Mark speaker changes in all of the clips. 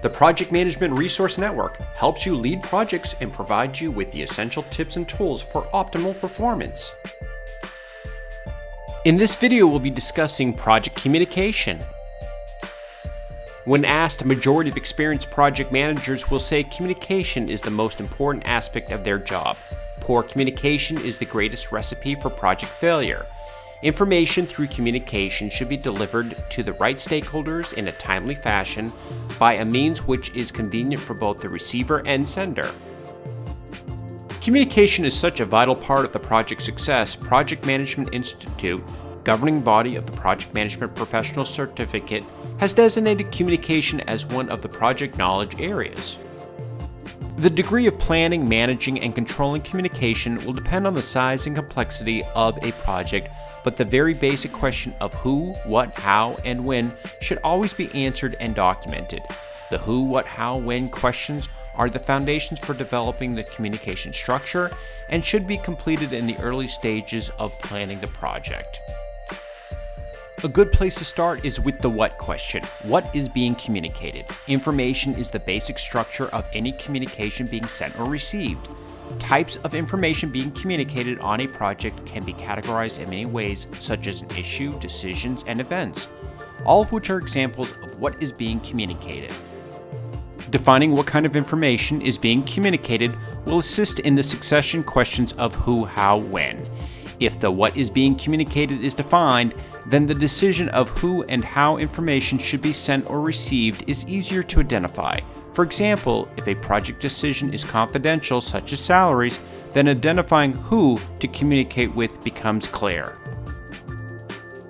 Speaker 1: The Project Management Resource Network helps you lead projects and provides you with the essential tips and tools for optimal performance. In this video, we'll be discussing project communication. When asked, a majority of experienced project managers will say communication is the most important aspect of their job. Poor communication is the greatest recipe for project failure. Information through communication should be delivered to the right stakeholders in a timely fashion by a means which is convenient for both the receiver and sender. Communication is such a vital part of the project's success. Project Management Institute, governing body of the Project Management Professional Certificate, has designated communication as one of the project knowledge areas. The degree of planning, managing, and controlling communication will depend on the size and complexity of a project, but the very basic question of who, what, how, and when should always be answered and documented. The who, what, how, when questions are the foundations for developing the communication structure and should be completed in the early stages of planning the project. A good place to start is with the what question. What is being communicated? Information is the basic structure of any communication being sent or received. Types of information being communicated on a project can be categorized in many ways, such as an issue, decisions, and events, all of which are examples of what is being communicated. Defining what kind of information is being communicated will assist in the succession questions of who, how, when. If the what is being communicated is defined, then the decision of who and how information should be sent or received is easier to identify. For example, if a project decision is confidential, such as salaries, then identifying who to communicate with becomes clear.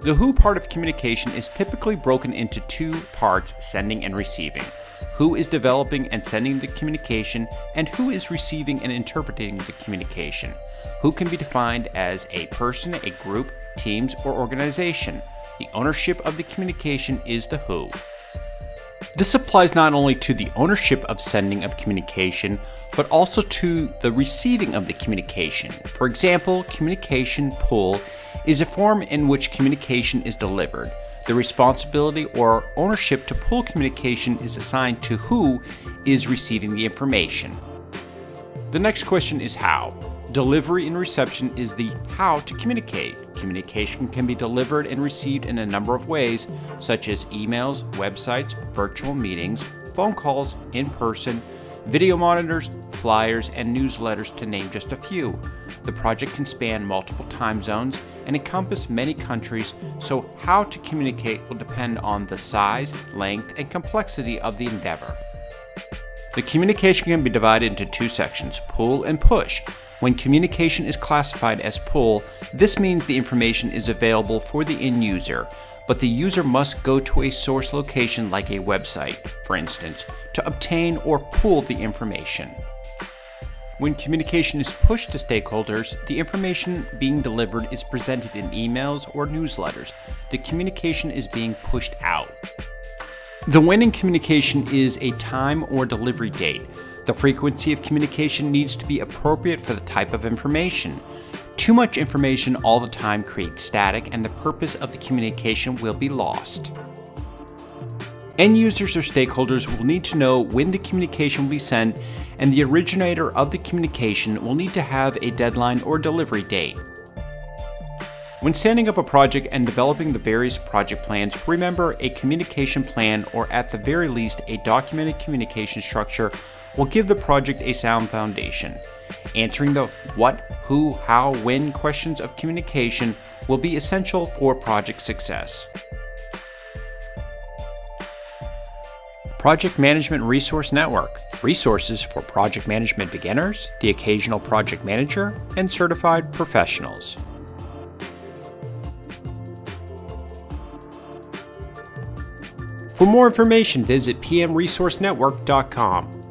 Speaker 1: The who part of communication is typically broken into two parts, sending and receiving. Who is developing and sending the communication, and who is receiving and interpreting the communication. Who can be defined as a person, a group, teams, or organization. The ownership of the communication is the who. This applies not only to the ownership of sending of communication, but also to the receiving of the communication. For example, communication pull is a form in which communication is delivered. The responsibility or ownership to pull communication is assigned to who is receiving the information. The next question is how. Delivery and reception is the how to communicate. Communication can be delivered and received in a number of ways, such as emails, websites, virtual meetings, phone calls, in person, video monitors, flyers, and newsletters, to name just a few. The project can span multiple time zones and encompass many countries, so how to communicate will depend on the size, length, and complexity of the endeavor. The communication can be divided into two sections, pull and push. When communication is classified as pull, this means the information is available for the end user, but the user must go to a source location like a website, for instance, to obtain or pull the information. When communication is pushed to stakeholders, the information being delivered is presented in emails or newsletters. The communication is being pushed out. The when in communication is a time or delivery date. The frequency of communication needs to be appropriate for the type of information. Too much information all the time creates static, and the purpose of the communication will be lost. End users or stakeholders will need to know when the communication will be sent, and the originator of the communication will need to have a deadline or delivery date. When standing up a project and developing the various project plans, remember a communication plan, or at the very least a documented communication structure, will give the project a sound foundation. Answering the what, who, how, when questions of communication will be essential for project success. Project Management Resource Network. Resources for project management beginners, the occasional project manager, and certified professionals. For more information, visit pmresourcenetwork.com.